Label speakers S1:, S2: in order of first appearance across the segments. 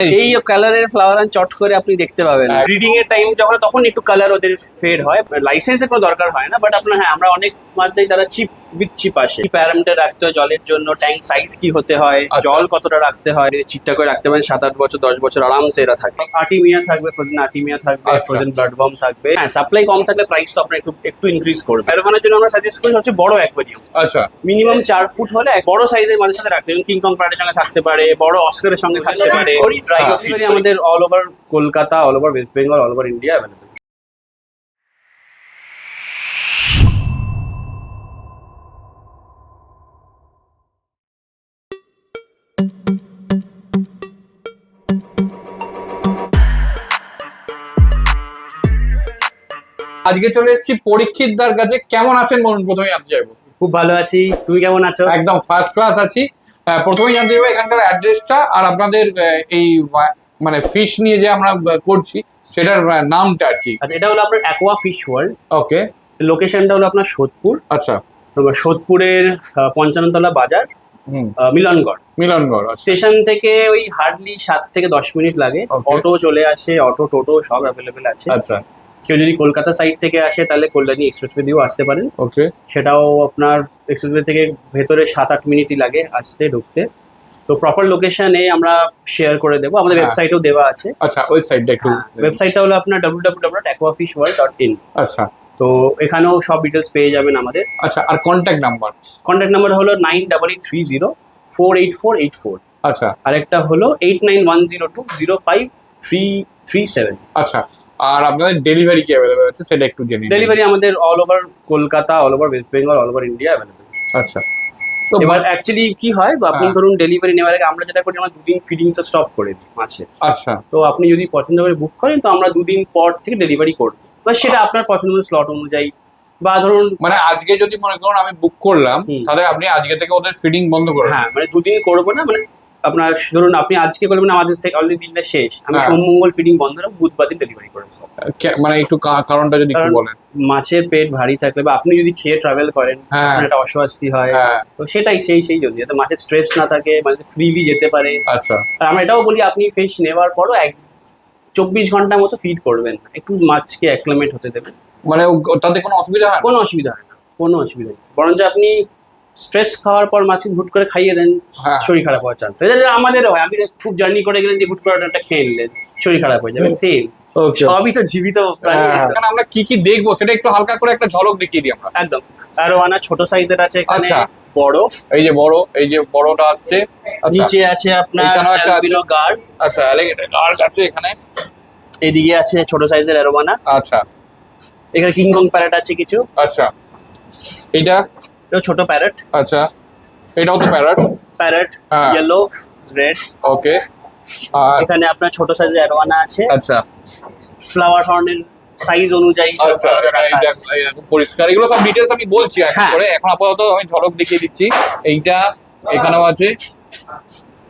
S1: এই কালারের ফ্লাওয়ার চট করে আপনি দেখতে পাবেন ব্রিডিং এর টাইম যখন তখন একটু কালার ওদের ফেড হয়, লাইসেন্সের কোনো দরকার হয় না। বাট আপনার হ্যাঁ আমরা অনেক মাত্রায় তারা চিপ উইথ চিপ আসে, প্যারামিটার রাখতে হয় জলের জন্য, ট্যাঙ্ক সাইজ কি হতে হয়, জল কতটা রাখতে হয়, চিটটা করে রাখতে পারেন 7-8 বছর 10 বছর আরামসে এরা থাকে। আর্টিমিয়া থাকবে, ফ্রোজেন আর্টিমিয়া থাকবে, ফ্রোজেন ব্লাড বম থাকবে। হ্যাঁ সাপ্লাই কম থাকলে প্রাইস তো আপনার একটু ইনক্রিজ করবে। অ্যারোভানার জন্য আমরা সাজেস্ট করি সবচেয়ে বড় অ্যাকোয়ারিয়াম।
S2: আচ্ছা,
S1: মিনিমাম 4 ফুট হলে এক বড় সাইজের মাঝে সাথে রাখতে পারেন, কিংকং প্যারেটের সঙ্গে থাকতে পারে, বড় অস্কারের সঙ্গে থাকতে পারে। ড্রাই অফিভারি আমাদের all over Kolkata, all over West Bengal, all over India available.
S2: আজকে চলে এসেছি পরীক্ষিতদার কাছে। কেমন আছেন বলুন, প্রথমেই জানতে চাইবো।
S1: খুব ভালো আছি, তুমি কেমন আছো?
S2: একদম ফার্স্ট ক্লাস আছি। প্রথমেই জানতে চাইবো এখানকার অ্যাড্রেসটা আর আপনাদের এই মানে ফিশ নিয়ে যে আমরা করছি সেটার নামটা আর কি।
S1: আচ্ছা, এটা হলো আপনার অ্যাকোয়া ফিশ ওয়ার্ল্ড।
S2: ওকে,
S1: লোকেশনটা হলো আপনার সোদপুর।
S2: আচ্ছা,
S1: সোদপুরের 55 তলা বাজার, মিলনগড়।
S2: মিলনগড়
S1: স্টেশন থেকে ওই হার্ডলি 7 থেকে 10 মিনিট লাগে। অটো চলে আসে, অটো টোটো সব অ্যাভেলেবেল আছে।
S2: আচ্ছা,
S1: কেউ যদি কলকাতা সাইড থেকে আসে তাহলে কল্যাণী এক্সপ্রেসওয়ে দিয়েও আসতে পারেন।
S2: ওকে,
S1: সেটাও আপনার এক্সপ্রেসওয়ে থেকে ভেতরে 7-8 মিনিটই লাগে আসতে ঢুকতে। তো প্রপার লোকেশনে আমরা শেয়ার করে দেবো, আমাদের ওয়েবসাইটেও দেওয়া আছে।
S2: আচ্ছা, ওয়েবসাইটটা একটু।
S1: ওয়েবসাইটটা হলো আপনার www.aquafishworld.in।
S2: আচ্ছা,
S1: তো এখানেও সব ডিটেলস পেয়ে যাবেন আমাদের।
S2: আচ্ছা, আর কন্ট্যাক্ট নাম্বার?
S1: কন্ট্যাক্ট নাম্বার হলো 9830484484।
S2: আচ্ছা,
S1: আর একটা হলো 8910205337।
S2: আচ্ছা, আর আপনাদের ডেলিভারি কি অ্যাভেলেবল আছে সেটা একটু জেনে নিন।
S1: ডেলিভারি আমাদের all over Kolkata, all over West Bengal, all over India available.
S2: আচ্ছা, তো
S1: এবার অ্যাকচুয়ালি কি হয়, আপনি ধরুন ডেলিভারি নেওয়ার আগে আমরা যেটা করি, আমরা 2 দিন ফিডিংসটা স্টপ করে দিই মাছের।
S2: আচ্ছা,
S1: তো আপনি যদি পছন্দ করে বুক করেন তো আমরা 2 দিন পর থেকে ডেলিভারি করবো, বা সেটা আপনার পছন্দ স্লট অনুযায়ী। বা ধরুন
S2: মানে আজকে যদি মনে করুন আমি বুক করলাম তাহলে আপনি আজকে থেকে ওদের ফিডিং বন্ধ করবেন?
S1: হ্যাঁ, মানে 2 দিন করবো না, মানে আপনার ধরুন আপনি আজকে করবেন, আমাদের অলরেডি দিনটা শেষ, আমি সোম মঙ্গল ফিডিং বন্ধ রাখবো, বুধবার দিন ডেলিভারি করবো।
S2: মানে একটু কারণটা যদি একটু বলেন।
S1: মাছের পেট ভারী থাকলে বা আপনি যদি খেয়ে ট্রাভেল করেন, আপনার একটা অস্বস্তি হয়, তো সেটাই সেই জন্য যাতে মাছের স্ট্রেস না থাকে, মানে ফ্রিলি যেতে পারে।
S2: আচ্ছা,
S1: আর আমরা এটাও বলি আপনি ফিশ নেওয়ার পরও 24 ঘন্টার মতো ফিড করবেন, একটু মাছকে অ্যাক্লামেট হতে দেবেন।
S2: মানে তাতে কোনো অসুবিধা হয়?
S1: কোনো অসুবিধা হয় না, কোনো অসুবিধা নেই। বরঞ্চ আপনি স্ট্রেস খাওয়ার পর মাছকে হুট করে খাইয়ে দেন, শরীর খারাপ হওয়ার চান্স। আমাদেরও হয়, আপনি খুব জার্নি করে গেলেন যে হুট করে একটা খেয়ে নিলেন, শরীর খারাপ হয়ে যাবে। সেম, সবই তো জীবিত প্রাণী।
S2: আমরা কি কি দেখবো সেটা একটু হালকা করে একটা ঝলক দেখিয়ে দিই আমরা।
S1: একদম, অ্যারোয়ানা ছোট সাইজের আছে এখানে, বড়
S2: এই যে বড়টা আসছে,
S1: নিচে আছে আপনার অ্যালবিনো গার্ড।
S2: আচ্ছা, অ্যালিগেটর গার্ড আছে এখানে।
S1: এদিকে আছে ছোট সাইজের অ্যারোয়ানা।
S2: আচ্ছা,
S1: এখানে কিংকং প্যারেট আছে কিছু।
S2: আচ্ছা, এটা
S1: ছোট প্যারেট।
S2: আচ্ছা, এটাও তো প্যারেট,
S1: ইয়েলো রেড।
S2: ওকে,
S1: এখানে আপনার ছোট সাইজের অ্যারোয়ানা আছে।
S2: আচ্ছা,
S1: ফ্লাওয়ার হর্নের সাইজ অনুযায়ী
S2: পরিষ্কার। এগুলো সব ডিটেলস আমি বলছি করে, এখন আপাতত আমি ঝলক দেখিয়ে দিচ্ছি। এইটা এখানেও আছে,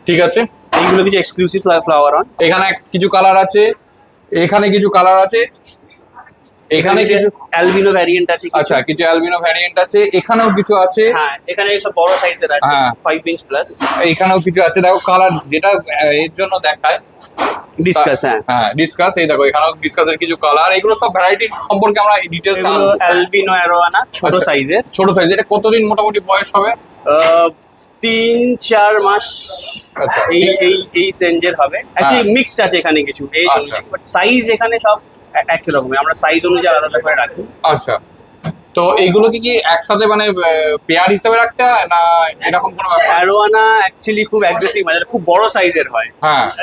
S2: ঠিক আছে।
S1: এইগুলো কিছু এক্সক্লুসিভ ফ্লাওয়ার অন।
S2: এখানে কিছু কালার আছে, এখানে কিছু কালার আছে, এখানে কিছু
S1: অ্যালবিনো ভ্যারিয়েন্ট আছে।
S2: আচ্ছা, কিছু অ্যালবিনো ভ্যারিয়েন্ট আছে, এখানেও কিছু আছে।
S1: হ্যাঁ, এখানে সব বড় সাইজের আছে, 5 ইঞ্চ প্লাস।
S2: এখানেও কিছু আছে, দেখো কালার যেটা এর জন্য দেখায়
S1: ডিসকাস।
S2: ডিসকাস। এই দেখো এখানেও ডিসকাসের কিছু কালার। এগুলো সব ভ্যারাইটি সম্পর্কে আমরা ডিটেইলস
S1: আনবো। অ্যালবিনো অ্যারোয়ানা ছোট সাইজের। এটা
S2: কতদিন মোটামুটি বয়স হবে?
S1: 3-4 মাস।
S2: আচ্ছা,
S1: এই রেঞ্জের হবে। অ্যাকচুয়ালি মিক্সড আছে এখানে কিছু, এই বাট সাইজ এখানে সব একই রকমের, আমরা সাইজ অনুযায়ী আলাদা করে রাখি।
S2: আচ্ছা, তো এইগুলোকে কি একসাথে মানে পেয়ার হিসেবে রাখতে হয় না এরকম কোনো ব্যাপার?
S1: অ্যারোয়ানা অ্যাকচুয়ালি খুব অ্যাগ্রেসিভ, মানে খুব বড় সাইজের হয়।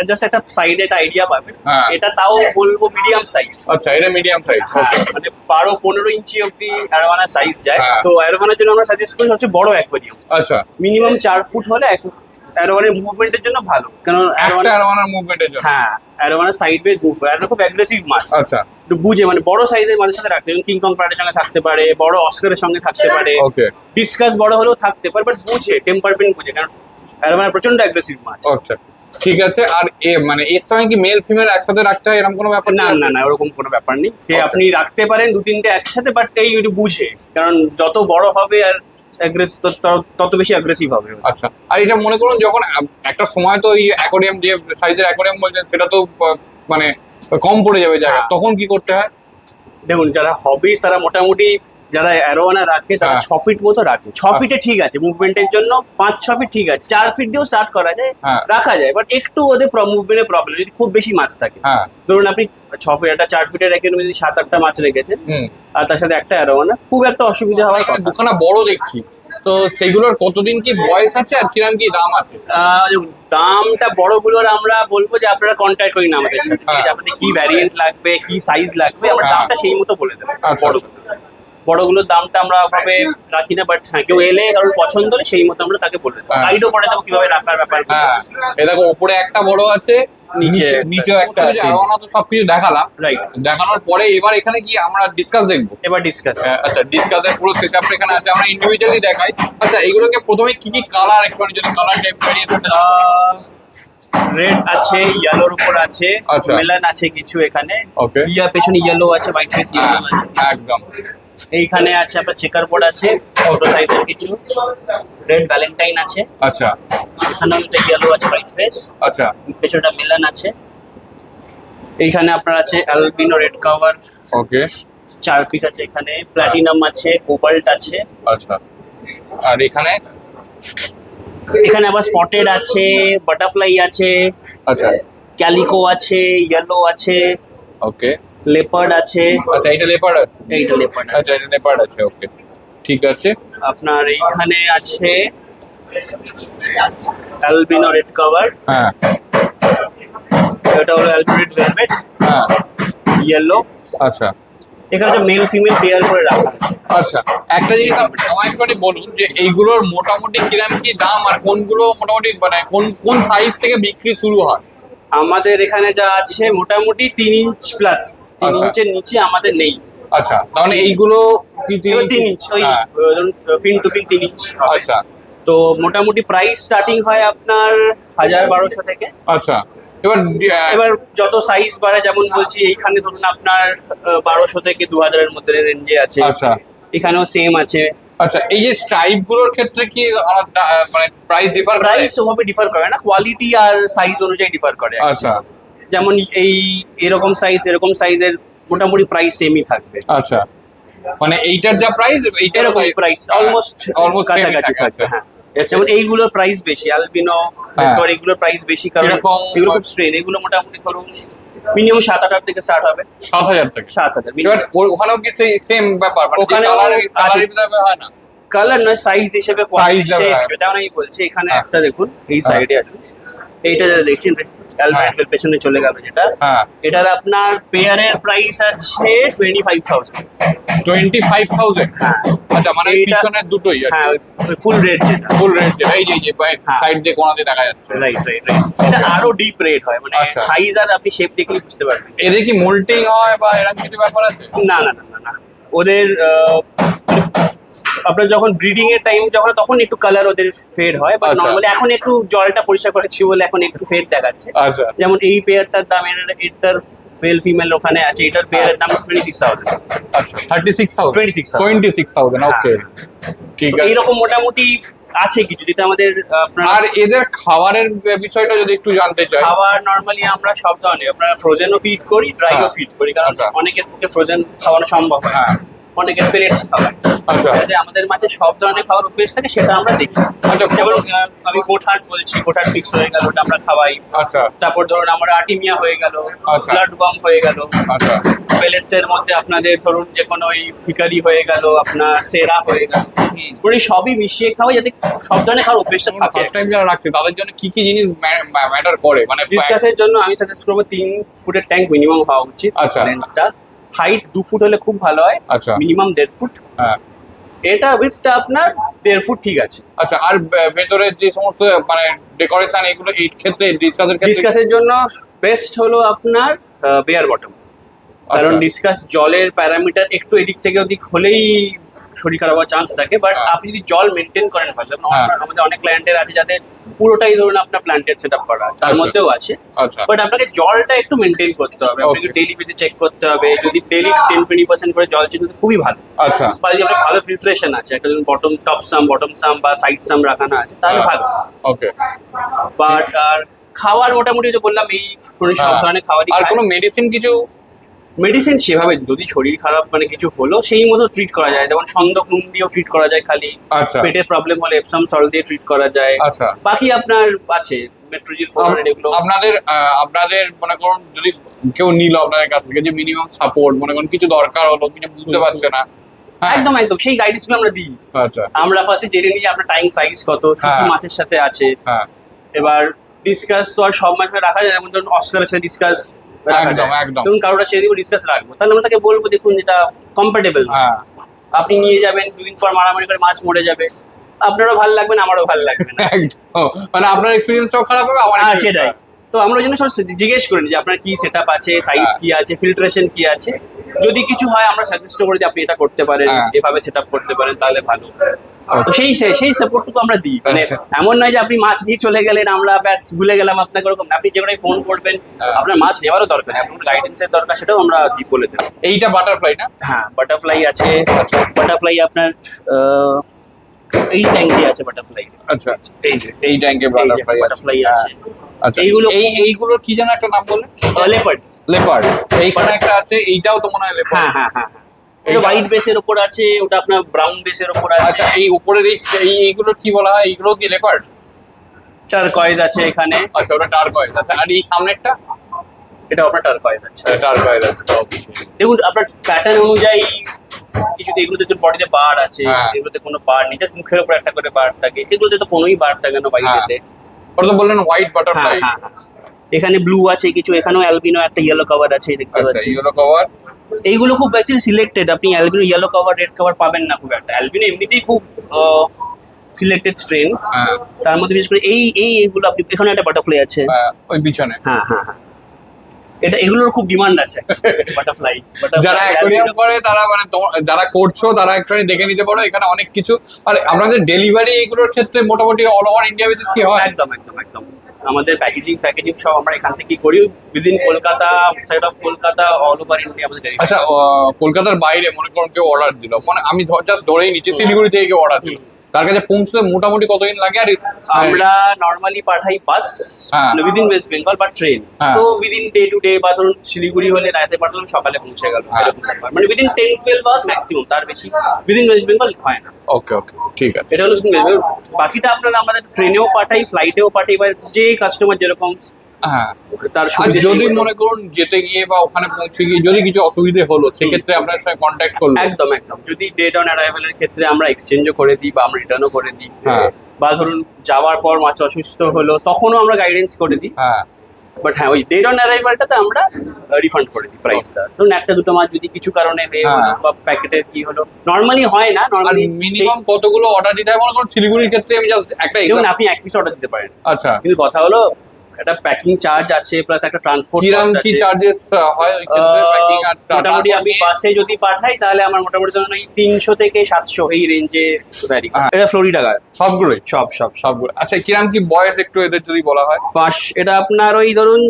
S1: জাস্ট একটা সাইডে একটা আইডিয়া পাবেন। এটা তাও বলবো মিডিয়াম সাইজ।
S2: আচ্ছা, এটা মিডিয়াম সাইজ,
S1: মানে 12-15 ইঞ্চি অব্দি অ্যারোয়ানা সাইজ যায়। তো অ্যারোয়ানার জন্য আমরা সাজেস্ট করি সবচেয়ে বড় অ্যাকোয়ারিয়াম।
S2: আচ্ছা,
S1: মিনিমাম 4 ফুট হলে অ্যারোয়ানের মুভমেন্টের জন্য ভালো, কারণ
S2: অ্যারোয়ানার মুভমেন্টের জন্য।
S1: অ্যারোয়ানা সাইড ওয়েজ মুভ করে, খুব অ্যাগ্রেসিভ মাছ।
S2: আচ্ছা,
S1: একটু বুঝে, মানে বড় সাইজের মাছের সাথে রাখতে পারেন, কিংকং প্যারেটের সঙ্গে থাকতে পারে, বড় অস্কারের সঙ্গে থাকতে পারে, ডিসকাস বড় হলেও থাকতে পারে, বাট বুঝে টেম্পারমেন্ট বুঝে, কারণ অ্যারোয়ানা প্রচন্ড অ্যাগ্রেসিভ মাছ।
S2: আচ্ছা, ঠিক আছে। আর মানে এর সঙ্গে কি মেল ফিমেল একসাথে রাখতে হয় এরকম কোনো ব্যাপার?
S1: না, ওরকম কোনো ব্যাপার নেই। সে আপনি রাখতে পারেন 2-3টে একসাথে, বাট এই একটু বুঝে, কারণ যত বড় হবে আর তত বেশি অ্যাগ্রেসিভ হবে।
S2: আচ্ছা, আর এটা মনে করুন যখন একটা সময় তো এই অ্যাকোয়ারিয়াম যে সাইজের অ্যাকোয়ারিয়াম বলছেন সেটা তো মানে কম পড়ে যাবে জায়গা,
S1: হ্যাঁ।
S2: তখন কি করতে হয়?
S1: দেখুন, যারা হবিস তারা মোটামুটি যারা অ্যারোয়ানা রাখে তারা
S2: হ্যাঁ।
S1: 6 ফিট মতো রাখে। 6 ফিটে ঠিক আছে, মুভমেন্টের জন্য 5-6 ফিট ঠিক আছে, 4 ফিট দিয়েও স্টার্ট করা যায়,
S2: হ্যাঁ।
S1: রাখা যায়। বাট একটু ওদের মুভমেন্টের প্রবলেম, যদি খুব বেশি মাছ থাকে,
S2: হ্যাঁ।
S1: ধরুন আপনি 6 ফিট একটা 4 ফিটের রেখে যদি 7-8টা মাছ রেখেছেন
S2: হুম।
S1: আর তার সাথে একটা অ্যারোয়ানা, খুব একটা অসুবিধা হওয়ার কথা না।
S2: দুখানা বড় দেখছি, তো সেইগুলোর কতদিন কি বয়স আছে আর কিরকম কি দাম আছে?
S1: দেখুন, দামটা বড়গুলোর আমরা বলবো যে আপনারা কন্ট্যাক্ট করুন আমাদের সাথে, ঠিক আছে? আপনাদের কি ভ্যারিয়েন্ট লাগবে, কি সাইজ লাগবে, আমরা
S2: হ্যাঁ।
S1: দামটা সেই মতো বলে দেবো।
S2: আচ্ছা।
S1: বড়গুলোর দামটা আমরা ভাবে রাখি না, বাট হ্যাঁ, কেউ এলে কারোর পছন্দ হলে সেই মতো আমরা তাকে বলে দেবো,
S2: হ্যাঁ।
S1: গাইডও করে দেবো কিভাবে রাখার ব্যাপার।
S2: হ্যাঁ, এ দেখো ওপরে একটা বড় আছে, নিচেও একটা আছে। আরোনা তো সবকিছু দেখালাম,
S1: রাইট।
S2: দেখানোর পরে এবার এখানে কি আমরা ডিসকাস দেখবো?
S1: এবার ডিসকাস।
S2: আচ্ছা, ডিসকাসের পুরো সেটআপটা এখানে আছে, আমরা ইন্ডিভিজুয়ালি দেখাই। আচ্ছা, এগুলোকে প্রথমে কি কি কালার, একটু যদি কালার টাইপ ভেরিয়েশনটা
S1: রেড আছে, ইয়েলোর উপর আছে,
S2: আচ্ছা।
S1: মেলান আছে কিছু এখানে,
S2: ওকে।
S1: পেছনে ইয়েলো আছে, হোয়াইট ফেস ইয়েলো আছে,
S2: একদম।
S1: এইখানে আছে আপনার চেকার বোর্ড আছে, ছোট সাইজের কিছু, রেড ভ্যালেন্টাইন আছে,
S2: আচ্ছা।
S1: এখানে একটা ইয়েলো আছে, হোয়াইট ফেস,
S2: আচ্ছা।
S1: পেছনটা মিলান আছে, এইখানে আপনার আছে অ্যালবিনো রেড কভার,
S2: ওকে।
S1: 4 পিস আছে, এখানে প্ল্যাটিনাম আছে, কোবাল্ট আছে,
S2: আচ্ছা, আর এখানে?
S1: এখানে আবার স্পটেড আছে, বাটারফ্লাই আছে,
S2: আচ্ছা।
S1: ক্যালিকো আছে, ইয়েলো আছে,
S2: ওকে।
S1: লেপার্ড আছে,
S2: আচ্ছা, এটা লেপার্ড আছে?
S1: এইটা লেপার্ড আছে।
S2: আচ্ছা, এটা লেপার্ড আছে, ওকে, ঠিক আছে।
S1: আপনার এইখানে আছে অ্যালবিনো রেড কভার,
S2: হ্যাঁ।
S1: এটা হলো অ্যালবিনো ভেলভেট,
S2: হ্যাঁ।
S1: ইয়েলো।
S2: আচ্ছা।
S1: এখানে আছে মেল ফিমেল পেয়ার করে রাখা আছে।
S2: আচ্ছা, একটা জিনিস আমায় একটু বলুন যে এইগুলোর মোটামুটি কিরকম কি দাম, আর কোনগুলো মোটামুটি মানে কোন কোন সাইজ থেকে বিক্রি শুরু হয়?
S1: আমাদের এখানে যা আছে মোটামুটি 3 ইঞ্চ প্লাস, 3
S2: আচ্ছা।
S1: ইঞ্চের নিচে আমাদের নেই।
S2: আচ্ছা, তার মানে এইগুলো কি
S1: 3 ইঞ্চ, ওই
S2: হ্যাঁ।
S1: ধরুন ফিন টু ফিন 3 ইঞ্চ হবে।
S2: আচ্ছা।
S1: তো মোটামুটি প্রাইস স্টার্টিং হয় আপনার 1000-1200 থেকে।
S2: আচ্ছা, এবার
S1: এবার যত সাইজ বাড়ে, যেমন বলছি এইখানে ধরুন আপনার 1200 থেকে 2000 এর মধ্যে রেঞ্জে আছে।
S2: আচ্ছা।
S1: এখানেও সেম আছে।
S2: আচ্ছা, এই যে স্ট্রাইপ গুলোর ক্ষেত্রে কি মানে প্রাইস ডিফার করে?
S1: প্রাইস ওভাবে ডিফার করে না, কোয়ালিটি আর সাইজ অনুযায়ী ডিফার করে।
S2: আচ্ছা।
S1: যেমন এরকম সাইজের মোটামুটি প্রাইস সেমই থাকবে।
S2: আচ্ছা, মানে এইটার যা প্রাইস এইটার
S1: এরকম প্রাইস অলমোস্ট কাছাকাছি থাকবে। হ্যাঁ, যেমন এইগুলোর প্রাইস বেশি, অ্যালবিনো এইগুলোর প্রাইস বেশি, কারণ
S2: এরকম
S1: এগুলো খুব স্ট্রেন। এগুলো মোটামুটি ধরুন মিনিমাম 7-8 থেকে স্টার্ট হবে।
S2: 7000 থেকে?
S1: 7000।
S2: এবার ওখানেও কি সেম ব্যাপার, মানে
S1: ওখানেও
S2: কালারের ব্যাপার হয় না?
S1: কালার নয়, সাইজ হিসেবে
S2: Size হবে, হ্যাঁ।
S1: যেটা আমি বলছি। এখানে
S2: হ্যাঁ।
S1: একটা দেখুন, এই সাইডে আছে, এইটা যেটা দেখছেন অ্যালবিনোর পেছনে চলে গেল যেটা,
S2: হ্যাঁ।
S1: এটার আপনার পেয়ারের প্রাইস আছে 25,000।
S2: 25,000? আচ্ছা, মানে
S1: এইটা-
S2: পিছনের দুটোই?
S1: হ্যাঁ, ফুল রেড যেটা।
S2: ফুল রেট যেটা, এই যে
S1: হ্যাঁ।
S2: সাইড দিয়ে কোণাতে দেখা যাচ্ছে।
S1: রাইট। এটা আরো ডিপ রেড হয়, মানে
S2: আচ্ছা।
S1: সাইজ আর আপনি শেপ দেখলে বুঝতে পারবেন।
S2: এদের কি মোল্টিং হয় বা এরকম কিছু ব্যাপার আছে?
S1: না, ওদের আপনার যখন ব্রিডিং এর টাইম যখন, তখন একটু কালার ওদের ফেড হয়, বাট
S2: আচ্ছা।
S1: নরমালি এখন একটু জলটা পরিষ্কার করেছি বলে এখন একটু ফেড দেখাচ্ছে।
S2: আচ্ছা।
S1: যেমন এই পেয়ারটার দাম, এটার মেল ফিমেল ওখানে আছে, এটার পেয়ারের দাম 26,000।
S2: আচ্ছা, 36,000?
S1: 26,000।
S2: 26,000, ওকে, ঠিক আছে।
S1: এইরকম মোটামুটি আছে কিছু, যেটা আমাদের আপনার
S2: আর এদের খাবারের বিষয়টা যদি একটু জানতে চাই।
S1: খাবার নরমালি আমরা সব ধরনের, আপনার ফ্রোজেনও ফিড করি, ড্রাইও
S2: হ্যাঁ।
S1: ফিড করি, কারণ
S2: আচ্ছা।
S1: অনেকের পক্ষে ফ্রোজেন খাওয়ানো সম্ভব হয়,
S2: হ্যাঁ।
S1: অনেকের পেলেটস খাওয়ায়।
S2: আচ্ছা।
S1: যাতে আমাদের মাঝে সব ধরনের খাবার অভ্যেস থাকে সেটা আমরা দেখি।
S2: আচ্ছা।
S1: যেমন আমি গোঠাট বলছি, গোঠাট ফিক্স হয়ে গেল, ওটা আমরা খাওয়াই।
S2: আচ্ছা।
S1: তারপর ধরুন আমার আর্টিমিয়া হয়ে গেল,
S2: আচ্ছা।
S1: ব্লাড বাম হয়ে গেল।
S2: আচ্ছা।
S1: পেলেটস এর মধ্যে আপনাদের ধরুন যে কোনো ওই ফিকারি হয়ে গেল, আপনার সেরা হয়ে গেল, মানে সবই মিশিয়ে খাওয়াই যাতে সব ধরনের খাবার অভ্যেসটা থাকে।
S2: ফার্স্ট টাইম যারা রাখছে তাদের জন্য কি কি জিনিস ম্যাটার করে, মানে
S1: ডিসকাসের জন্য আমি সাজেস্ট করবো 3 ফুটের ট্যাঙ্ক মিনিমাম হওয়া উচিত।
S2: আচ্ছা।
S1: লেন্থটা হাইট 2 ফুট হলে খুব ভালো হয়,
S2: আচ্ছা।
S1: Minimum 1.5 foot.
S2: হ্যাঁ।
S1: এটা উইথটা আপনার 1.5 ফুট ঠিক আছে।
S2: আচ্ছা, আর ভেতরের যে সমস্ত মানে ডেকোরেশন, এগুলো এই ক্ষেত্রে ডিসকাসের ক্ষেত্রে?
S1: ডিসকাসের জন্য বেস্ট হলো আপনার বেয়ার বটম, কারণ ডিসকাস জলের প্যারামিটার একটু এদিক থেকে ওদিক হলেই শরীর খারাপ হওয়ার চান্স থাকে, বাট
S2: হ্যাঁ।
S1: আপনি যদি জল মেনটেন করেন ভালো,
S2: হ্যাঁ।
S1: আমাদের অনেক ক্লায়েন্টের আছে যাদের পুরোটাই ধরুন আপনার প্ল্যান্টেড সেট আপ করা, তার
S2: আচ্ছা।
S1: মধ্যেও আছে,
S2: আচ্ছা
S1: বাট আপনাকে জলটা একটু মেনটেন করতে হবে, আপনাকে
S2: Okay.
S1: ডেইলি বেসে চেক করতে হবে, যদি ডেইলি 10-20% করে জল চেঞ্জ করতে খুবই ভালো,
S2: আচ্ছা
S1: বা যদি আপনার ভালো ফিল্ট্রেশন আছে, একটা ধরুন টপ সাম বা সাইড সাম রাখানো আছে তাহলে ভালো।
S2: ওকে।
S1: বাট আর খাওয়ার মোটামুটি যে বললাম এই সব ধরনের খাবারই
S2: আর কোনো মেডিসিন কিছু?
S1: মেডিসিন সেভাবে যদি শরীর খারাপ মানে কিছু হলো সেই মতো ট্রিট করা যায়, যেমন সন্দক নুন দিয়েও ট্রিট করা যায় খালি,
S2: আচ্ছা
S1: পেটের প্রবলেম হলে এপসাম সল্ট দিয়ে ট্রিট করা যায়,
S2: আচ্ছা।
S1: বাকি আপনার আছে মেট্রোজিল 400 এগুলো।
S2: আপনাদের মনে করুন যদি কেউ নিল আপনাদের কাছ থেকে, যে মিনিমাম সাপোর্ট মনে করুন কিছু দরকার হলো, কিছু বুঝতে পারছে না, হ্যাঁ,
S1: একদম একদম সেই গাইডেন্স আমরা দিই।
S2: আচ্ছা
S1: আমরা ফার্স্টে জেনে নিই আপনার টাইম সাইজ কত, কি কি
S2: হ্যাঁ।
S1: মাছের সাথে আছে,
S2: হ্যাঁ
S1: এবার ডিসকাস তো আর সব মাছের রাখা যায়, যেমন ধরুন অস্কারের সাথে ডিসকাস রাখা
S2: একদম,
S1: যায়,
S2: একদম।
S1: ধরুন কারোটা সে দিব ডিসকাস রাখবো, তাহলে আমরা তাকে বলবো দেখুন যেটা কম্পারেটেবল,
S2: হ্যাঁ
S1: আপনি নিয়ে যাবেন দুদিন পর মারামারি করে মাছ মরে যাবে, আপনারও ভালো লাগবে না আমারও ভালো লাগবে না।
S2: একদম, মানে আপনার এক্সপিরিয়েন্সটাও খারাপ হবে, আমার
S1: হ্যাঁ
S2: experience
S1: সেটাই,
S2: খারাপ।
S1: তো আমরা ওই জন্য সব জিজ্ঞেস করি যে আপনার কি সেট আপ আছে, সাইজ
S2: হ্যাঁ।
S1: কি আছে, ফিল্ট্রেশন কি আছে, যদি কিছু হয় আমরা সাজেস্ট করে যে আপনি এটা করতে পারেন,
S2: হ্যাঁ।
S1: এভাবে সেট আপ করতে পারেন তাহলে ভালো। তো সেই সাপোর্টটুকু আমরা দিই, মানে
S2: আচ্ছা।
S1: এমন নয় যে আপনি মাছ নিয়ে চলে গেলেন আমরা ব্যাস ভুলে গেলাম আপনাকে, ওরকম না। আপনি যে কোনো ফোন করবেন,
S2: হ্যাঁ।
S1: আপনার মাছ নেওয়ারও দরকার নেই, আপনার গাইডেন্সের দরকার সেটাও আমরা বলে দেবো।
S2: এইটা বাটারফ্লাই না?
S1: হ্যাঁ বাটারফ্লাই আছে, বাটারফ্লাই আপনার এই ট্যাঙ্কি আছে বাটারফ্লাই,
S2: আচ্ছা, এই ট্যাঙ্কে
S1: বাটারফ্লাই আছে,
S2: আচ্ছা,
S1: এইগুলো-
S2: এইগুলোর কি যেন একটা নাম বললেন?
S1: লেপার্ড।
S2: লেপার্ড। এইখানে একটা আছে, এইটাও তো মনে হয় লেপার্ড।
S1: হ্যাঁ হ্যাঁ হ্যাঁ হ্যাঁ, এটা
S2: এইটা-
S1: হোয়াইট বেসের উপর আছে, ওটা আপনার ব্রাউন বেসের উপর আছে।
S2: আচ্ছা, এই উপরের এইগুলোর কি বলা হয়? এইগুলো কি লেপার্ড?
S1: টার্কয়েজ আছে এখানে,
S2: আচ্ছা, ওটা টার্কয়েজ। আচ্ছা, আর এই সামনেরটা?
S1: এটা আপনার টার্কয়েজ আছে।
S2: টার্কয়েজ আছে। Okay.
S1: দেখুন আপনার প্যাটার্ন অনুযায়ী কিছু এগুলোতে তো বডিতে বার আছে,
S2: হ্যাঁ।
S1: এগুলোতে কোনো বার নেই, জাস্ট মুখের উপর একটা করে বার থাকে, এগুলোতে তো কোনোই বার থাকে না বাইরেতে।
S2: ওটা তো বললেন হোয়াইট
S1: হ্যাঁ
S2: বাটারফ্লাই।
S1: হ্যাঁ হ্যাঁ, এখানে ব্লু আছে কিছু, এখানেও অ্যালবিনো একটা ইয়েলো কভার আছে দেখতে
S2: আচ্ছা,
S1: পাচ্ছি।
S2: Yellow cover.
S1: এইগুলো খুব অ্যাকচুয়ালি সিলেক্টেড, আপনি albino yellow cover red cover পাবেন না খুব একটা, অ্যালবিনো এমনিতেই খুব সিলেক্টেড স্ট্রেন,
S2: হ্যাঁ,
S1: তার মধ্যে বিশেষ করে এইগুলো আপনি, এখানে একটা বাটারফ্লাই আছে।
S2: ওই পিছনে।
S1: হ্যাঁ হ্যাঁ হ্যাঁ, এটা এগুলোর খুব ডিমান্ড আছে বাটারফ্লাই।
S2: যারা অ্যাকোয়ারিয়াম করে তারা মানে যারা করছো তারা একটুখানি দেখে নিতে পারো, এখানে অনেক কিছু। আর আপনাদের ডেলিভারি এইগুলোর ক্ষেত্রে মোটামুটি অল ওভার ইন্ডিয়া বেসিস কি হয়?
S1: একদম একদম একদম, আমাদের প্যাকেজিং সব আমরা এখান থেকেই করি, within Kolkata, side of Kolkata, all over India আমাদের delivery।
S2: আচ্ছা, কলকাতার বাইরে মনে করুন কেউ অর্ডার দিল, মানে আমি জাস্ট ধরেই নিচ্ছি শিলিগুড়ি থেকে কেউ অর্ডার দিল, তার কাছে পৌঁছতে মোটামুটি কতদিন লাগে? আর
S1: আমরা নর্মালি পাঠাই বাস
S2: হ্যাঁ।
S1: উইদিন ওয়েস্ট বেঙ্গল বা ট্রেন,
S2: হ্যাঁ।
S1: তো উইদিন ডে টু ডে, বা ধরুন শিলিগুড়ি হলে রাতে পাঠালাম সকালে পৌঁছে গেল,
S2: হ্যাঁ।
S1: এরকম ব্যাপার। মানে উইদিন 10-12 আওয়ার্স ম্যাক্সিমাম, তার বেশি উইদিন ওয়েস্ট বেঙ্গল হয় না।
S2: ওকে ওকে, ঠিক আছে।
S1: এটা হলো within West Bengal। বাকিটা আপনারা আমাদের ট্রেনেও পাঠাই, ফ্লাইটেও পাঠাই, বা যে কাস্টমার যেরকম
S2: হ্যাঁ,
S1: তার
S2: আর
S1: সুবিধা
S2: যদি মনে করুন যেতে গিয়ে বা ওখানে পৌঁছে গিয়ে যদি কিছু অসুবিধে হলো, সেক্ষেত্রে আপনার সঙ্গে কন্ট্যাক্ট করলো।
S1: একদম একদম, যদি ডেট অন অ্যারাইভেলের ক্ষেত্রে আমরা এক্সচেঞ্জও করে দিই বা আমরা রিটার্নও করে দিই,
S2: হ্যাঁ।
S1: বা ধরুন যাওয়ার পর মাছ অসুস্থ হলো তখনও আমরা গাইডেন্স করে দিই,
S2: হ্যাঁ,
S1: বাট হ্যাঁ ওই ডেট অন অ্যারাইভেলটাতে আমরা রিফান্ড করে দিই প্রাইসটা। ধরুন একটা দুটো মাছ যদি কিছু কারণে হয়ে হলো
S2: হ্যাঁ।
S1: বা প্যাকেটের কি হলো, নর্মালি হয় না,
S2: আর
S1: নর্মালি
S2: মিনিমাম কতগুলো অর্ডার দিতে হয়? মনে করুন শিলিগুড়ির ক্ষেত্রে আমি জাস্ট একটা
S1: দেখুন
S2: example-
S1: আপনি এক পিস অর্ডার দিতে পারেন,
S2: আচ্ছা,
S1: কিন্তু কথা হলো একটা প্যাকিং চার্জ আছে, প্লাস একটা ট্রান্সপোর্ট
S2: কিরম কি চার্জেস হয় ওই ক্ষেত্রে, প্যাকিং আর
S1: মোটামুটি আমি
S2: transport
S1: বাসে যদি পাঠাই তাহলে আমার মোটামুটি ধরুন ওই 300 থেকে 700 এই রেঞ্জে ভ্যারি করে।
S2: হ্যাঁ।
S1: এটা ফ্লোরিডা গার,
S2: সবগুলোই?
S1: সব সব সব
S2: সবগুলো। আচ্ছা, কিরম কি বয়স একটু এদের যদি বলা হয়?
S1: এটা আপনার ওই ধরুন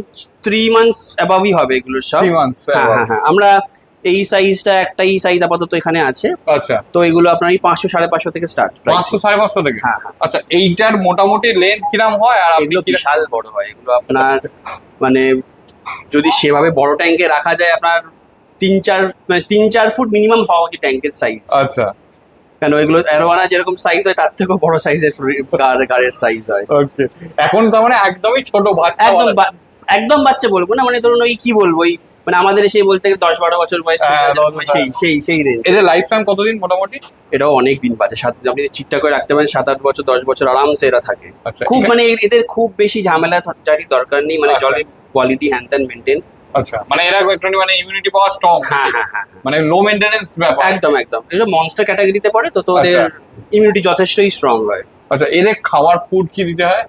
S1: 3 মান্থস অ্যাবাভই হবে এগুলোর সব।
S2: 3 months
S1: হ্যাঁ হ্যাঁ হ্যাঁ, আমরা এই সাইজটা, একটাই সাইজ আপাতত এখানে আছে,
S2: আচ্ছা,
S1: তো এগুলো আপনার এই 500-550 থেকে স্টার্ট।
S2: 500-550 থেকে?
S1: হ্যাঁ, হ্যাঁ।
S2: আচ্ছা, এইটার মোটামুটি লেন্থ কিরম হয়? আর আপনি
S1: এগুলো
S2: কিরম-
S1: বিশাল বড় হয় এগুলো আপনার, মানে যদি সেভাবে বড় ট্যাঙ্কে রাখা যায় আপনার 3-4 ফুট মিনিমাম হওয়া উচিত ট্যাঙ্কের সাইজ।
S2: আচ্ছা,
S1: কেন এগুলো অ্যারোয়ানা যেরকম সাইজ হয় তার থেকেও বড় সাইজের গাড়ির সাইজ হয়।
S2: ওকে। এখন তার মানে একদমই ছোট বাচ্চা
S1: একদম
S2: বলা যায়।
S1: একদম বাচ্চা বলবো না, মানে ধরুন ওই কি বলবো, ওই মানে আমাদের এসে বলতে গেলে 10-12 বছর বয়স,
S2: হ্যাঁ,
S1: সেই রেঞ্জ।
S2: এদের লাইফ টাইম কতদিন মোটামুটি?
S1: এটাও অনেক দিন বাঁচে, আপনি ঠিকঠাক করে রাখতে পারেন 7-8 বছর 10 বছর আরামসে এরা থাকে।
S2: আচ্ছা,
S1: খুব মানে এদের খুব বেশি ঝামেলা জারির দরকার নেই, মানে
S2: আচ্ছা।
S1: জলের কোয়ালিটি হ্যান ত্যান মেনটেন।
S2: আচ্ছা, মানে এরা একটু মানে ইমিউনিটি পাওয়ার স্ট্রং।
S1: হ্যাঁ হ্যাঁ হ্যাঁ,
S2: মানে লো মেইনটেনেন্স ব্যাপার।
S1: একদম একদম, এটা মনস্টার ক্যাটাগরিতে পড়ে, তো ওদের
S2: আচ্ছা।
S1: ইমিউনিটি যথেষ্টই স্ট্রং হয়।
S2: আচ্ছা, এদের খাওয়ার ফুড কি দিতে হয়?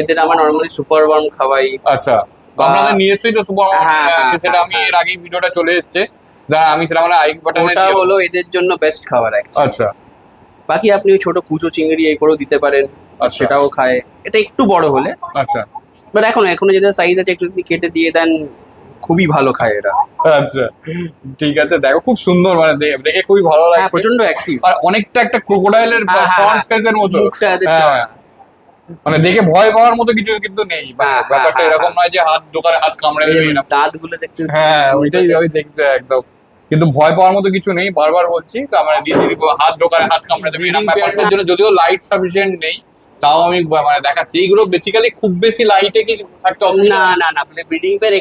S1: এদের আমরা নর্মালি সুপার ওয়ার্ম খাওয়াই।
S2: আচ্ছা,
S1: বা-
S2: আপনাদের নিয়ে এসেই তো সুপার
S1: হ্যাঁ,
S2: আছে,
S1: হ্যাঁ,
S2: সেটা
S1: হ্যাঁ,
S2: আমি এর আগেই ভিডিওটা চলে এসেছে। যারা আমি সেটা মানে আইক বাটন
S1: ওটা হলো এদের জন্য বেস্ট খাবার actually।
S2: আচ্ছা
S1: বাকি আপনি ওই ছোট কুচো চিংড়ি এই করেও দিতে পারেন,
S2: আচ্ছা।
S1: সেটাও খায়। এটা একটু বড় হলে,
S2: আচ্ছা
S1: বাট এখনো যেটা সাইজ আছে একটু যদি কেটে দিয়ে দেন খুবই ভালো খায় এরা।
S2: আচ্ছা ঠিক আছে, দেখো খুব সুন্দর, মানে দেখে খুবই ভালো
S1: হ্যাঁ,
S2: লাগছে।
S1: প্রচন্ড অ্যাক্টিভ।
S2: আর অনেকটা একটা ক্রোকোডাইলের ফ্রন্ট ফেসের মতো,
S1: মুখটা এদের
S2: হ্যাঁ, মানে দেখে ভয় পাওয়ার মতো কিছু কিন্তু নেই, মানে
S1: হ্যাঁ,
S2: ব্যাপারটা
S1: হ্যাঁ,
S2: এরকম নয় যে হাত দোকানে হাত কামড়ে দেবে এরকম।
S1: দাঁত গুলো দেখতে,
S2: হ্যাঁ ওইটাই আমি দেখছি একদম, কিন্তু ভয় পাওয়ার মতো কিছু নেই, বারবার বলছি, মানে নিজেরই হাত দোকানে হাত কামড়ে দেবে এরকম ব্যাপারটার জন্য যদিও লাইট সাফিসিয়েন্ট নেই, তাও আমি মানে দেখাচ্ছি। এইগুলো বেসিক্যালি খুব বেশি লাইটে কি থাকতে অসুবিধা?
S1: না ব্রিডিং পেয়ার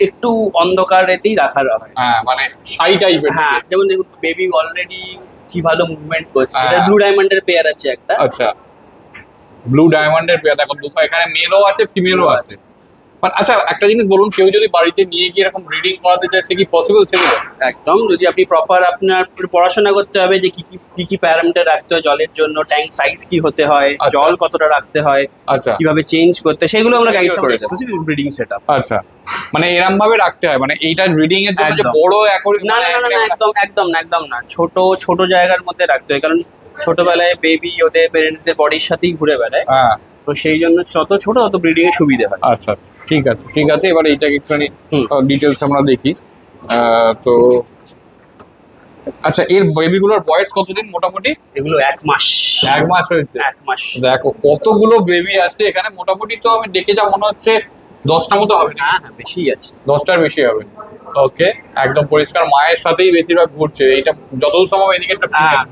S1: একটু অন্ধকারেতেই রাখা হয়।
S2: হ্যাঁ মানে শাই টাইপের।
S1: হ্যাঁ, যেমন দেখুন বেবি অলরেডি কি ভালো মুভমেন্ট করছে।
S2: হ্যাঁ।
S1: এটা ব্লু ডায়মন্ডের পেয়ার আছে একটা।
S2: আচ্ছা ব্লু ডায়মন্ডের পেয়ার, দেখো দুটো এখানে মেলও আছে ফিমেলও আছে। আচ্ছা একটা জিনিস বলুন, কেউ যদি বাড়িতে নিয়ে গিয়ে এরকম ব্রিডিং করাতে চায় সে কি পসিবল সেগুলো?
S1: একদম, যদি আপনি প্রপার আপনার পড়াশোনা করতে হবে যে কি প্যারামিটার রাখতে হয় জলের জন্য, ট্যাঙ্ক সাইজ কি হতে হয়,
S2: আচ্ছা।
S1: জল কতটা রাখতে হয়,
S2: আচ্ছা
S1: কিভাবে চেঞ্জ করতে হয়, সেগুলো আমরা গাইড
S2: একদম,
S1: করে
S2: একদম।
S1: দেবো ব্রিডিং সেটআপ।
S2: আচ্ছা, মানে এরম ভাবে রাখতে হয়, মানে এইটা ব্রিডিং এর জন্য যে
S1: একদম।
S2: বড় একর
S1: না একদম না, ছোট জায়গার মধ্যে রাখতে হয়, কারণ ছোটবেলায় বেবি ওদের প্যারেন্টসদের বডির সাথেই ঘুরে বেড়ায়,
S2: হ্যাঁ
S1: তো সেই জন্য যত ছোট তত ব্রিডিং এর সুবিধা হয়।
S2: আচ্ছা আচ্ছা ঠিক আছে ঠিক আছে, এবার এইটাকে একটুখানি
S1: হুম।
S2: ডিটেলস আমরা দেখি। তো আচ্ছা এর বেবিগুলোর বয়স কতদিন মোটামুটি?
S1: এগুলো 1 মাস।
S2: 1 মাস হয়েছে?
S1: 1 মাস।
S2: দেখো কতগুলো বেবি আছে এখানে, মোটামুটি তো আমি দেখে যা মনে হচ্ছে 10টা মতো হবে না?
S1: হ্যাঁ, বেশি আছে।
S2: 10টার বেশি হবে। ওকে, একদম পরিষ্কার, মায়ের সাথেই বেশিরভাগ ঘুরছে। এইটা যতদূর সম্ভব এদিকে একটা
S1: হ্যাঁ,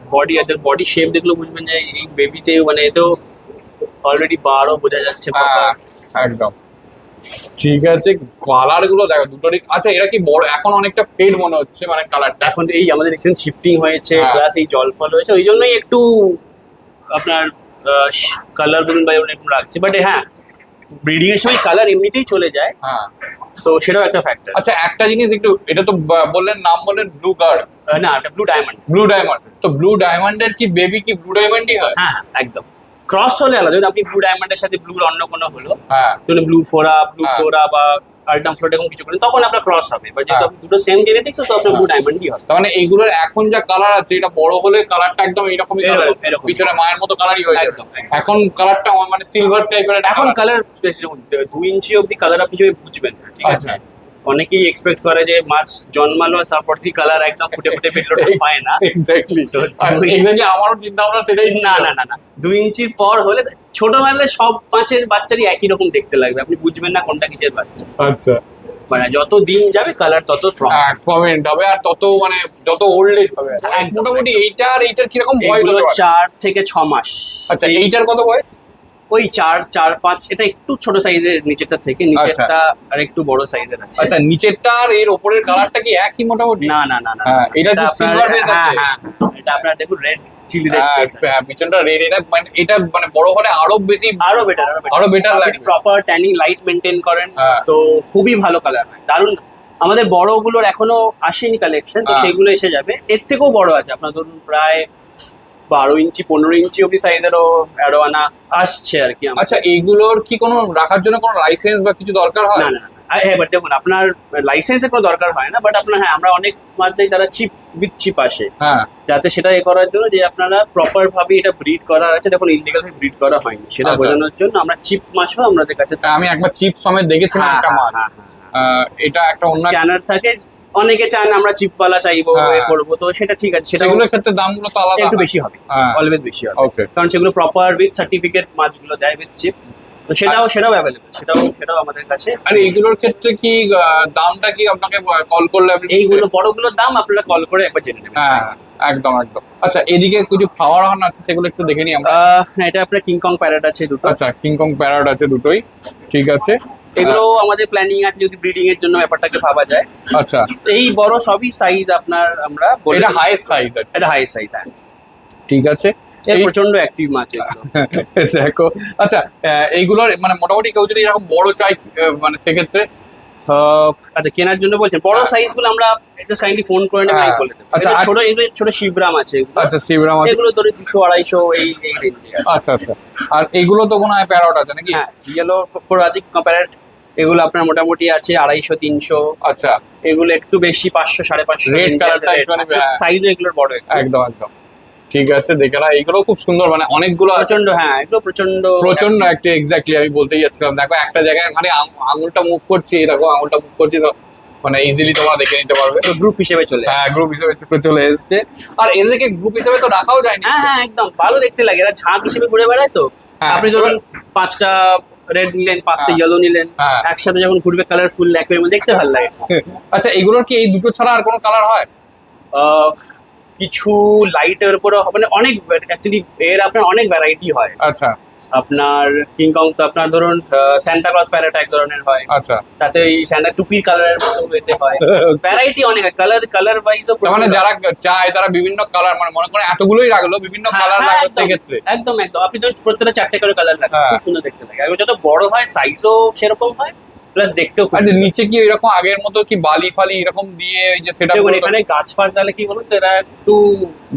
S1: বডি শেপ দেখলে বুঝবেন যে এই বেবিতে মানে এতেও অলরেডি 12 বোঝা যাচ্ছে proper।
S2: একদম ঠিক আছে। কালার গুলো দেখো দুটোরই। আচ্ছা এরা কি বড় এখন অনেকটা ফেড মনে হচ্ছে, মানে কালারটা
S1: এখন এই আমাদের দেখছেন শিফটিং হয়েছে,
S2: হ্যাঁ।
S1: প্লাস এই জল ফল হয়েছে, ওই জন্যই একটু আপনার কালার বলুন বা এরকম একটু রাখছে। বাট হ্যাঁ, ব্রিডিং এর সময় কালার এমনিতেই চলে যায়,
S2: হ্যাঁ।
S1: তো সেটাও একটা ফ্যাক্টর।
S2: আচ্ছা একটা জিনিস একটু, এটা তো বললেন নাম বললেন ব্লু গার্ড,
S1: না, এটা ব্লু ডায়মন্ড।
S2: Blue diamond. তো ব্লু ডায়মন্ডের কি বেবি কি ব্লু ডায়মন্ডই হয়?
S1: হ্যাঁ, একদম। ক্রস হলে আলাদা, যদি আপনি ব্লু ডায়মন্ডের সাথে ব্লুর অন্য কোনো হলো,
S2: হ্যাঁ
S1: ধরুন ব্লু
S2: হ্যাঁ।
S1: ফোরা বা আল্টাম ফ্লোট এরকম কিছু করেন, তখন আপনার ক্রস হবে। বাট যেহেতু
S2: হ্যাঁ।
S1: আপনি দুটো সেম জেনেটিক্স, তো আপনার ব্লু ডায়মন্ডই হবে।
S2: তার মানে এইগুলোর এখন যা কালার আছে, এটা বড় হলে কালারটা একদম এইরকমই কালার,
S1: এরকম।
S2: পিছনে মায়ের মতো কালারই হয়ে যাবে।
S1: একদম।
S2: এখন কালারটা মানে সিলভার টাইপের
S1: এখন কালার 2 ইঞ্চি অব্দি কালার আপনি যদি বুঝবেন না, ঠিক আছে?
S2: আচ্ছা।
S1: অনেকেই এক্সপেক্ট করে যে মাছ জন্মালো তারপর থেকে কালার একদম ফুটে বেরোটা হয় না।
S2: এক্স্যাক্টলি,
S1: তো
S2: এক্স্যাক্টলি আমারও চিন্তা ভাবনা সেটাই ছিল।
S1: না 2 ইঞ্চির পর হলে, ছোটবেলায় সব মাছের বাচ্চারই একই রকম দেখতে লাগবে, আপনি বুঝবেন না কোনটা কিসের বাচ্চা।
S2: আচ্ছা
S1: মানে যত দিন যাবে কালার তত স্ট্রং।
S2: কমেন্ট হবে, আর তত মানে যত ওল্ড এজ হবে।
S1: একদম।
S2: মোটামুটি এইটার কিরকম বয়স
S1: এগুলো
S2: হতে পারে?
S1: 4 থেকে 6 মাস।
S2: আচ্ছা এইটার কত বয়স?
S1: ওই 4-5, এটা একটু ছোট সাইজের নিচেরটা থেকে, নিচেরটা আর একটু বড় সাইজের আছে।
S2: আচ্ছা নিচেরটা আর এর ওপরের কালারটা কি একই মোটামুটি?
S1: না।
S2: হ্যাঁ, এটা তো silver base আছে।
S1: হ্যাঁ, এটা আপনার দেখুন রেড চিলি রেড।
S2: হ্যাঁ পিছনটা রেড, এটা মানে বড় হলে আরো বেশি
S1: আরো বেটার
S2: লাগবে।
S1: প্রপার ট্যানিং লাইট মেনটেন করেন,
S2: হ্যাঁ।
S1: তো খুবই ভালো কালার হয়, দারুণ। আমাদের বড়গুলোর এখনো আসেনি কালেকশন, তো
S2: হ্যাঁ।
S1: সেগুলো এসে যাবে। এর থেকেও বড় আছে, আপনার ধরুন প্রায় 12 ইঞ্চি 15 ইঞ্চি অব্দি সাইজেরও অ্যারোয়ানা আসছে আর কি।
S2: আচ্ছা এইগুলোর কি কোনো রাখার জন্য কোনো লাইসেন্স বা কিছু দরকার হয়?
S1: না। হ্যাঁ, বাট দেখুন আপনার লাইসেন্সের কোনো দরকার হয় না, বাট আপনার হ্যাঁ, আমরা অনেক মাত্রায় তারা চিপ আসে,
S2: হ্যাঁ
S1: যাতে সেটা করার জন্য যে আপনারা প্রপার ভাবে এটা ব্রিড করা আছে। দেখুন ইলিগাল ভাবে ব্রিড করা হয়নি, সেটা
S2: আচ্ছা।
S1: বোঝানোর জন্য আমরা চিপ মাছও আমাদের কাছে
S2: আমি একবার চিপ সমেত দেখেছিলাম একটা মাছ। এটা একটা অন্য
S1: স্ক্যানার থাকে, অনেকে চান আমরা চিপওয়ালা চাইবো,
S2: হ্যাঁ।
S1: এ করবো, তো সেটা ঠিক আছে, সেটা
S2: সেগুলোর ক্ষেত্রে দামগুলো তো আলাদা
S1: একটু
S2: হয়।
S1: বেশি হবে,
S2: হ্যাঁ
S1: অলওয়েজ বেশি হবে,
S2: ওকে।
S1: কারণ সেগুলো প্রপার উইথ সার্টিফিকেট মাছগুলো দেয় উইথ চিপ, তো সেটাও অ্যাভেলেবল, সেটাও আমাদের কাছে।
S2: আর এইগুলোর ক্ষেত্রে কি দামটা কি আপনাকে কল করলে আপনি
S1: এইগুলো বড়গুলোর দাম আপনারা কল করে একবার জেনে নেবেন।
S2: হ্যাঁ একদম। আচ্ছা এদিকে কিছু ফ্লাওয়ার হার্ন আছে, সেগুলো একটু দেখে নিই আমরা।
S1: এটা আপনার কিংকং প্যারেট আছে দুটো।
S2: আচ্ছা কিংকং প্যারট আছে দুটোই, ঠিক আছে।
S1: এগুলো আমাদের প্ল্যানিং আছে যদি ব্রিডিং এর জন্য ব্যাপারটাকে ভাবা যায়।
S2: আচ্ছা
S1: এই বড় সবই সাইজ আপনার আমরা বলে
S2: এটা
S1: দিচ্ছি।
S2: হাইয়েস্ট সাইজ আছে,
S1: এটা হাই সাইজ, হ্যাঁ।
S2: ঠিক আছে।
S1: এর
S2: এই-
S1: প্রচন্ড অ্যাক্টিভ মাছ এগুলো।
S2: দেখো আচ্ছা এইগুলোর মানে মোটামুটি কেউ যদি এরকম বড় চাই মানে সেক্ষেত্রে
S1: আচ্ছা, কেনার জন্য বলছেন বড় সাইজ গুলো আমরা একটু কাইন্ডলি ফোন করে নেবেন, আমি
S2: হ্যাঁ।
S1: বলে দেবো।
S2: আচ্ছা,
S1: এগুলো ছোট শিবরাম আছে এগুলো।
S2: আচ্ছা শিবরাম আছে।
S1: এগুলো ধরে 200-250 এই রেঞ্জে আছে।
S2: আচ্ছা আর এইগুলো তো মনে হয় প্যারট আছে নাকি?
S1: হ্যাঁ, ইয়েলো কোরাজিক প্যারেট এগুলো আপনার মোটামুটি আছে 250-300।
S2: আচ্ছা
S1: এগুলো একটু বেশি 500-550।
S2: রেড কালারটা একটুখানি
S1: সাইজও এগুলোর বড়
S2: একদম একদম ঠিক আছে, দেখে না এইগুলো খুব সুন্দর, মানে অনেকগুলো আছে
S1: প্রচন্ড। হ্যাঁ, এগুলো প্রচন্ড
S2: প্রচন্ড একটা এক্স্যাক্টলি আমি বলতেই যাচ্ছিলাম, দেখো একটা জায়গায় মানে আঙুলটা মুভ করছি, দেখো আঙুলটা মুভ করছি তো মানে ইজিলি তোমরা দেখে নিতে পারবে।
S1: গ্রুপ হিসেবে চলে আসে।
S2: হ্যাঁ গ্রুপ হিসেবে চলে এসেছে, আর এদেরকে গ্রুপ হিসেবে তো রাখাও যায় না।
S1: হ্যাঁ হ্যাঁ, একদম ভালো দেখতে লাগে। এরা ঝাঁক হিসেবে ঘুরে বেড়ায় তো।
S2: হ্যাঁ,
S1: আপনি ধরুন 5টা রেড নিলেন, 5টা ইয়েলো নিলেন,
S2: হ্যাঁ।
S1: একসাথে যখন ঘুরবে কালারফুল একের মধ্যে দেখতে ভালো লাগে।
S2: আচ্ছা এগুলোর কি এই দুটো ছাড়া আর কোনো কালার হয়?
S1: কিছু লাইটের উপরও মানে অনেক অ্যাকচুয়ালি এর আপনার অনেক ভ্যারাইটি হয়।
S2: আচ্ছা
S1: আপনার কিংকং তো আপনার ধরুন স্যান্টা ক্লজ প্যারেট এক ধরনের হয়,
S2: আচ্ছা
S1: তাতে ওই স্যান্টা টুপির কালারের মতো এতে হয়। ভ্যারাইটি অনেক হয়, কালার ওয়াইজও।
S2: তার মানে যারা চায় তারা বিভিন্ন কালার, মানে মনে করে এতগুলোই রাখলো বিভিন্ন কালার রাখলো সেক্ষেত্রে
S1: একদম একদম আপনি ধরুন প্রত্যেকটা 4টে করে কালার রাখেন,
S2: হ্যাঁ।
S1: খুব সুন্দর দেখতে লাগে। আর যত বড় হয় সাইজও সেরকম হয়, প্লাস দেখতেও খুব
S2: আচ্ছা
S1: সুন্দর।
S2: নিচে কি এরকম আগের মতো কি বালি ফালি এরকম দিয়ে ওই যে সেটা
S1: দেখুন এখানে গাছ ফাছ দিলে কি বলুন তো, এরা একটু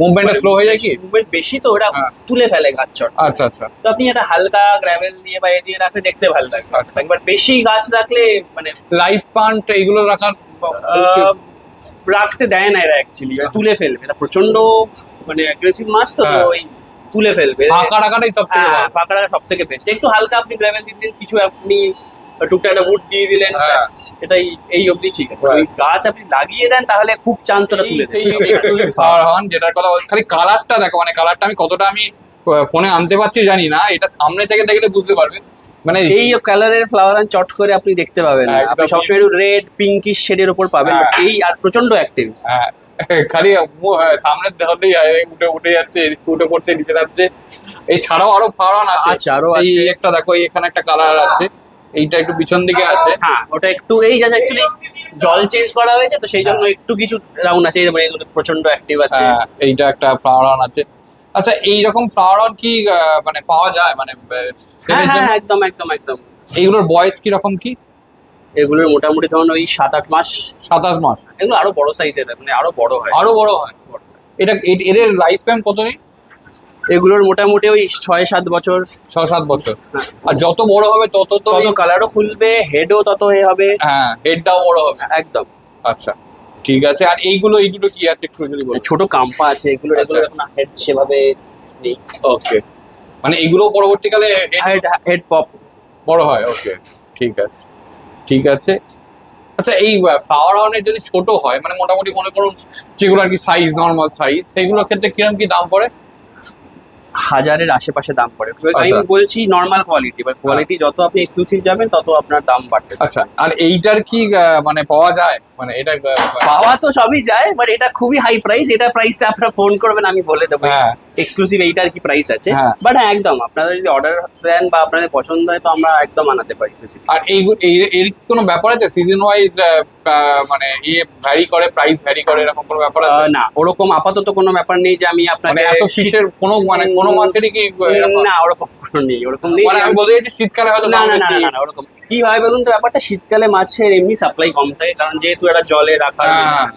S2: মুভমেন্টটা স্লো হয়ে যায় কি?
S1: মুভমেন্ট বেশি তো, ওরা
S2: হ্যাঁ।
S1: তুলে ফেলে গাছ চট।
S2: আচ্ছা আচ্ছা
S1: তো আপনি এটা হালকা গ্রাভেল দিয়ে বা এ দিয়ে রাখলে দেখতে ভালো লাগবে।
S2: আচ্ছা।
S1: একবার বেশি গাছ রাখলে মানে
S2: লাইট প্লান্ট এইগুলো রাখার
S1: রাখতে দেয় না এরা অ্যাকচুয়ালি, তুলে ফেলবে। এটা প্রচন্ড মানে অ্যাগ্রেসিভ মাছ তো, তো
S2: হ্যাঁ।
S1: ওই তুলে ফেলবে।
S2: ফাঁকা রাখাটাই সব থেকে
S1: হ্যাঁ,
S2: ভালো।
S1: ফাঁকা রাখা সব থেকে বেস্ট। একটু হালকা আপনি গ্রাভেল দিলেন, কিছু আপনি টুকটা একটা উড দিয়ে দিলেন,
S2: হ্যাঁ।
S1: ব্যাস, এটাই এই অবধি ঠিক আছে।
S2: Right.
S1: ওই গাছ আপনি লাগিয়ে দেন তাহলে খুব চাঞ্চটা তুলে
S2: সেই
S1: দেন।
S2: exclusive flower horn যেটার কথা খালি কালারটা দেখো, মানে কালারটা আমি কতটা আমি ফোনে আনতে পারছি জানি না, এটা সামনে থেকে দেখলে বুঝতে পারবে মানে
S1: এই কালারের ফ্লাওয়ার চট করে আপনি দেখতে পাবেন না।
S2: একদম।
S1: আপনি সবসময় একটু রেড পিঙ্কিশ শেডের উপর পাবেন,
S2: হ্যাঁ।
S1: but এই আর প্রচন্ড অ্যাক্টিভ।
S2: হ্যাঁ, খালি সামনে ধরলেই উঠে উঠে যাচ্ছে, এদিকে উঠে পড়ছে, নিচে যাচ্ছে। এছাড়াও আরো ফ্লাওয়ার horn আছে।
S1: আচ্ছা, আরো
S2: এই
S1: আছে।
S2: একটা দেখো, এই এখানে একটা কালার আছে, এইটা একটু পিছন দিকে আছে।
S1: হ্যাঁ, ওটা একটু এই জাস্ট অ্যাকচুয়ালি জল চেঞ্জ করা হয়েছে তো সেই জন্য একটু কিছু রাউন্ড আছে, মানে এগুলো প্রচন্ড অ্যাক্টিভ আছে।
S2: হ্যাঁ, এইটা একটা ফ্লাওয়ার horn আছে। আচ্ছা এইরকম ফ্লাওয়ার horn কি মানে পাওয়া যায় মানে
S1: হ্যাঁ
S2: সেলের জন্য?
S1: হ্যাঁ, একদম একদম একদম।
S2: এইগুলোর বয়স কি রকম কি?
S1: এগুলোর মোটামুটি ধরুন ওই 7-8 মাস।
S2: 27 মাস?
S1: এগুলো আরো বড় সাইজের, মানে আরো বড় হয়।
S2: আরো বড় হয়? এটা এদের লাইফ স্প্যান কত নেই?
S1: এগুলোর মোটামুটি ওই 6-7 বছর।
S2: 6-7 বছর।
S1: হ্যাঁ।
S2: আর যত বড় হবে তত তো
S1: তত কালারও খুলবে, হেডও তত এ হবে।
S2: হ্যাঁ হেডটাও বড় হবে।
S1: একদম।
S2: আচ্ছা ঠিক আছে, আর এইগুলো কি আছে একটু যদি বলো।
S1: ছোট কাম্পা আছে, এগুলো
S2: আচ্ছা।
S1: এগুলো এখন হেড সেভাবে নেই।
S2: ওকে, মানে এগুলো পরবর্তীকালে
S1: হেড পপ।
S2: বড় হয়। ওকে ঠিক আছে ঠিক আছে। আচ্ছা এই ফ্লাওয়ার horn-এর যদি ছোট হয়, মানে মোটামুটি মনে করুন যেগুলো আর কি সাইজ নর্মাল সাইজ, সেগুলোর ক্ষেত্রে কিরকম কি দাম পড়ে?
S1: 1000-এর আশেপাশে দাম পড়ে। আমি
S2: আচ্ছা।
S1: বলছি নর্মাল কোয়ালিটি, বা কোয়ালিটি যত আপনি এক্সক্লুসিভ যাবেন তত আপনার দাম বাড়তে থাকে।
S2: আচ্ছা, আর এইটার কি মানে পাওয়া যায়, মানে এটা
S1: পাওয়া তো সবই যায়, বাট এটা খুবই হাই প্রাইস। এটা প্রাইসটা আপনারা ফোন করবেন, আমি বলে দেবো
S2: হ্যাঁ।
S1: এক্সক্লুসিভ এইটার কি প্রাইস আছে।
S2: হ্যাঁ।
S1: বাট হ্যাঁ, একদম আপনারা যদি অর্ডার দেন বা আপনাদের পছন্দ হয় তো আমরা একদম আনাতে পারি।
S2: আর এর কি কোনো ব্যাপার আছে সিজন ওয়াইজ, মানে ভ্যারি করে, প্রাইস ভ্যারি করে, এরকম কোনো ব্যাপার আছে?
S1: না, ওরকম আপাতত কোনো ব্যাপার নেই যে আমি
S2: মানে
S1: আপনাকে
S2: এত ফিশের কোনো মানে কোনো মাছেরই কি এরকম?
S1: না, ওরকম কোনো নেই, ওরকম নেই।
S2: মানে আমি বলতে চাইছি শীতকালে হয়তো
S1: না
S2: দাম
S1: না না
S2: বেশি।
S1: না না, ওরকম কি হয় বলুন তো, ব্যাপারটা শীতকালে মাছের এমনি সাপ্লাই কম থাকে, কারণ যেহেতু এটা জলে রাখা হয়।
S2: হ্যাঁ।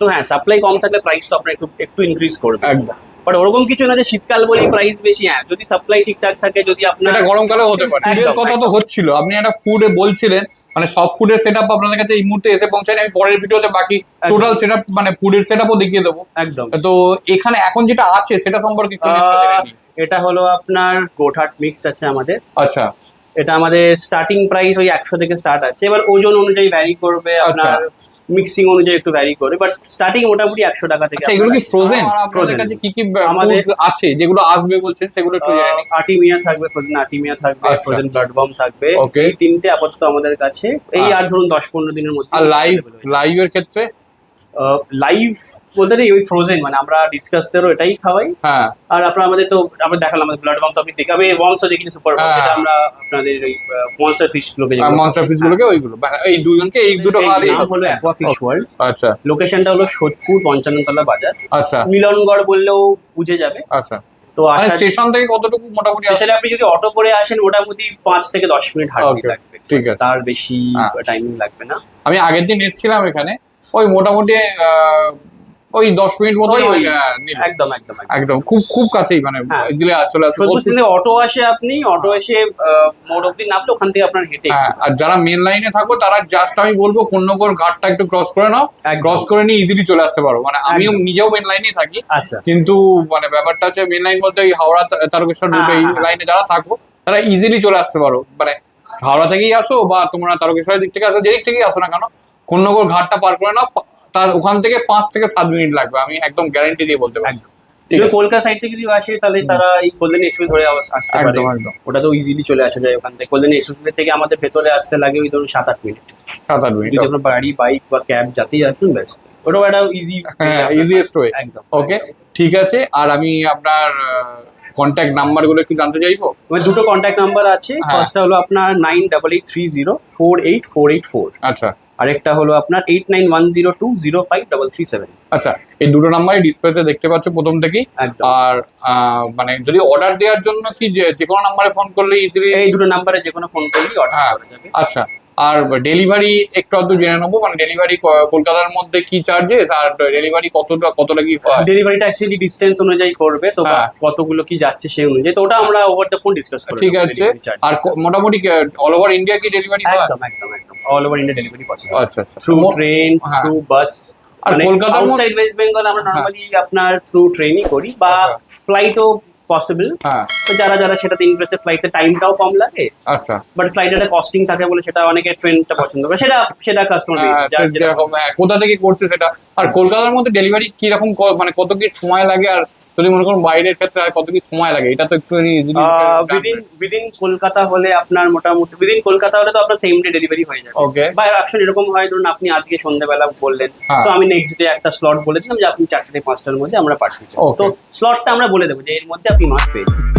S1: তো হ্যাঁ, সাপ্লাই কম থাকলে প্রাইস তো আপনার একটু একটু ইনক্রিজ করবে।
S2: একদম।
S1: বাট ওরকম কিছু না যে শীতকাল বলি প্রাইস বেশি। হ্যাঁ, যদি সাপ্লাই ঠিকঠাক থাকে, যদি আপনার
S2: সেটা গরমকালেও হতে পারে।
S1: একদম,
S2: ফুডের কথা তো হচ্ছিল, আপনি একটা ফুডে বলছিলেন, মানে সব ফুডের সেটআপ আপনাদের কাছে এই মুহূর্তে এসে পৌঁছায়নি। আমি পরের ভিডিওতে বাকি টোটাল সেটআপ মানে ফুডের সেটআপও দেখিয়ে দেবো।
S1: একদম।
S2: তো এখানে এখন যেটা আছে সেটা সম্পর্কে একটু নিশ্চয়ই জেনে নিই।
S1: এটা হলো আপনার গোঠাট মিক্স আছে আমাদের।
S2: আচ্ছা
S1: এটা আমাদের স্টার্টিং প্রাইস ওই 100 থেকে স্টার্ট আছে। এবার ওজন অনুযায়ী ভ্যারি করবে, আপনার মিক্সিং অনুযায়ী একটু ভ্যারি করে, বাট স্টার্টিং মোটামুটি 100 টাকা থেকে।
S2: আচ্ছা এগুলো কি ফ্রোজেন? আপনাদের
S1: Frozen।
S2: কাছে কি কি
S1: আমাদের
S2: ফুড আছে যেগুলো আসবে বলছেন, সেগুলো একটু জেনে নিই।
S1: আর্টিমিয়া থাকবে, ফ্রোজেন আর্টিমিয়া থাকবে,
S2: আচ্ছা।
S1: ফ্রোজেন ব্লাড বম থাকবে।
S2: Okay.
S1: এই তিনটে আপাতত আমাদের কাছে এই আর ধরুন 10-15 দিনের মধ্যে।
S2: আর লাইভের ক্ষেত্রে?
S1: লাইভ বলতে নেই, ওই ফ্রোজেন মানে আমরা ডিসকাসেরও এটাই খাওয়াই।
S2: হ্যাঁ
S1: আর আপনার আমাদের তো আমরা দেখালাম আমাদের ব্লাড বম তো আপনি দেখাবে, বমসও দেখিনি, সুপার বম,
S2: হ্যাঁ।
S1: যেটা আমরা আপনাদের ওই মনস্টার ফিশ গুলোকে
S2: মনস্টার ফিশ গুলোকে ওইগুলো মানে এই দুজনকে এই দুটো খাওয়ালেই
S1: নাম হলো অ্যাকোয়া ফিশ ওয়ার্ল্ড।
S2: আচ্ছা
S1: লোকেশনটা হলো সোদপুর 55 তলা বাজার।
S2: আচ্ছা
S1: মিলনগড় বললেও বুঝে যাবে।
S2: আচ্ছা।
S1: তো
S2: মানে
S1: আসার
S2: স্টেশন থেকে কতটুকু মোটামুটি
S1: স্পেশালি আপনি যদি অটো করে আসেন মোটামুটি 5 থেকে 10 মিনিট হাঁটতে
S2: Okay,
S1: লাগবে,
S2: ঠিক আছে।
S1: তার বেশি
S2: হ্যাঁ।
S1: টাইমিং লাগবে না।
S2: আমি আগের দিন এসেছিলাম এখানে, ওই মোটামুটি ওই 10 মিনিট মতো
S1: ওই,
S2: নিল।
S1: একদম একদম একদম।
S2: একদম খুব খুব কাছেই, মানে
S1: হ্যাঁ।
S2: ইজিলি চলে আসবে।
S1: সৈয়দপুর স্টেশনে অটো আসে, আপনি অটো এসে মোড় অব্দি নামলে ওখান থেকে আপনার হেঁটে
S2: হ্যাঁ, আর যারা মেন লাইনে থাকো তারা জাস্ট আমি বলবো কোন্নগর ঘাটটা একটু ক্রস করে নাও,
S1: একদম।
S2: ক্রস করে নিয়ে ইজিলি চলে আসতে পারো। মানে আমিও
S1: একদম।
S2: নিজেও মেন লাইনেই থাকি,
S1: আচ্ছা।
S2: কিন্তু মানে ব্যাপারটা হচ্ছে মেন লাইন বলতে ওই হাওড়া তারকেশ্বর
S1: হ্যাঁ,
S2: রুটে এই
S1: হ্যাঁ, হ্যাঁ।
S2: লাইনে যারা থাকো তারা ইজিলি চলে আসতে পারো। মানে হাওড়া থেকেই আসো বা তোমরা তারকেশ্বরের দিক থেকে আসো, যেদিক থেকেই আসো না কেন, কোন্নগর ঘাটটা পার করে নাও, তার ওখান থেকে 5 থেকে 7 মিনিট লাগবে, আমি একদম গ্যারান্টি দিয়ে বলতে পারি।
S1: একদম। যদি কলকাতা সাইড থেকে যদি আসে তাহলে তারা এই কল্যাণী এক্সপ্রেস ধরে আসতে পারে।
S2: একদম একদম
S1: ওটা তো ইজিলি চলে আসা যায় ওখান থেকে। কল্যাণী এক্সপ্রেস থেকে আমাদের ভেতরে আসতে লাগে ওই ধরুন 7-8 মিনিট।
S2: 7-8 মিনিট।
S1: যদি আপনার বাড়ি, বাইক বা ক্যাব যাতেই আসুন, ব্যাস ওটাও একটা ইজি।
S2: হ্যাঁ, ইজিয়েস্ট ওয়ে।
S1: একদম।
S2: ওকে, ঠিক আছে। আর আমি আপনার কন্ট্যাক্ট নাম্বার গুলো একটু জানতে চাইবো।
S1: আমার দুটো কন্ট্যাক্ট নাম্বার আছে।
S2: হ্যাঁ।
S1: ফার্স্টটা হলো আপনার 9883048484,
S2: আচ্ছা
S1: আরেকটা হলো আপনার 8910205337।
S2: আচ্ছা, এই দুটো নাম্বারই ডিসপ্লেতে দেখতে পাচ্ছ প্রথম থেকেই।
S1: একদম।
S2: আর মানে যদি অর্ডার দেওয়ার জন্য কি যে কোনো নাম্বারে ফোন করলে ইজিলি?
S1: এই দুটো নাম্বারে যে কোনো ফোন করলেই অর্ডার
S2: হ্যাঁ।
S1: করা যাবে।
S2: আচ্ছা, আর ডেলিভারি একটু আধটু জেনে নেবো, মানে ডেলিভারি কলকাতার মধ্যে কি চার্জেস, আর ডেলিভারি কতটা কি হয়?
S1: ডেলিভারিটা অ্যাকচুয়ালি ডিসটেন্স অনুযায়ী করবে তো, বা
S2: হ্যাঁ।
S1: কতগুলো কি যাচ্ছে সেই অনুযায়ী, তো ওটা আমরা ওভার দ্য ফোন ডিসকাস করব।
S2: ঠিক আছে। আর মোটামুটি অল ওভার ইন্ডিয়া কি ডেলিভারি হয়?
S1: একদম একদম একদম, all over India delivery possible.
S2: আচ্ছা আচ্ছা।
S1: থ্রু ট্রেন,
S2: হ্যাঁ।
S1: থ্রু বাস।
S2: আর কলকাতার মধ্যে-
S1: আউটসাইড ওয়েস্ট বেঙ্গল আমরা
S2: হ্যাঁ।
S1: নরমালি আপনার থ্রু ট্রেনই করি, বা
S2: আচ্ছা।
S1: ফ্লাইটও পসিবল।
S2: হ্যাঁ,
S1: তো যারা যারা সেটাতে ইন্টারেস্টেড, ফ্লাইটে টাইমটাও কম লাগে,
S2: আচ্ছা।
S1: বাট ফ্লাইটে একটা কস্টিং থাকে বলে সেটা অনেকে ট্রেনটা পছন্দ করে, সেটা কাস্টমার
S2: যেরকম কোথা থেকে করছে সেটা। আর কলকাতার মধ্যে ডেলিভারি কি রকম, মানে কত কি সময় লাগে, আর যদি মনে করুন বাইরের ক্ষেত্রে আর কত কি সময় লাগে, এটা তো একটু
S1: উইদিন কলকাতা হলে আপনার মোটামুটি উইদিন কলকাতা হলে তো আপনার সেম ডে ডেলিভারি হয়ে যাবে।
S2: ওকে।
S1: বা অপশন এরকম হয়, ধরুন আপনি আজকে সন্ধ্যাবেলা বললেন,
S2: হ্যাঁ।
S1: তো আমি নেক্সট ডে একটা স্লট বলেছিলাম যে আপনি 4 থেকে 5টার মধ্যে আমরা পাঠিয়ে দেবো।
S2: Okay.
S1: তো স্লটটা আমরা বলে দেবো যে এর মধ্যে আপনি মাছ পেয়ে যাবেন।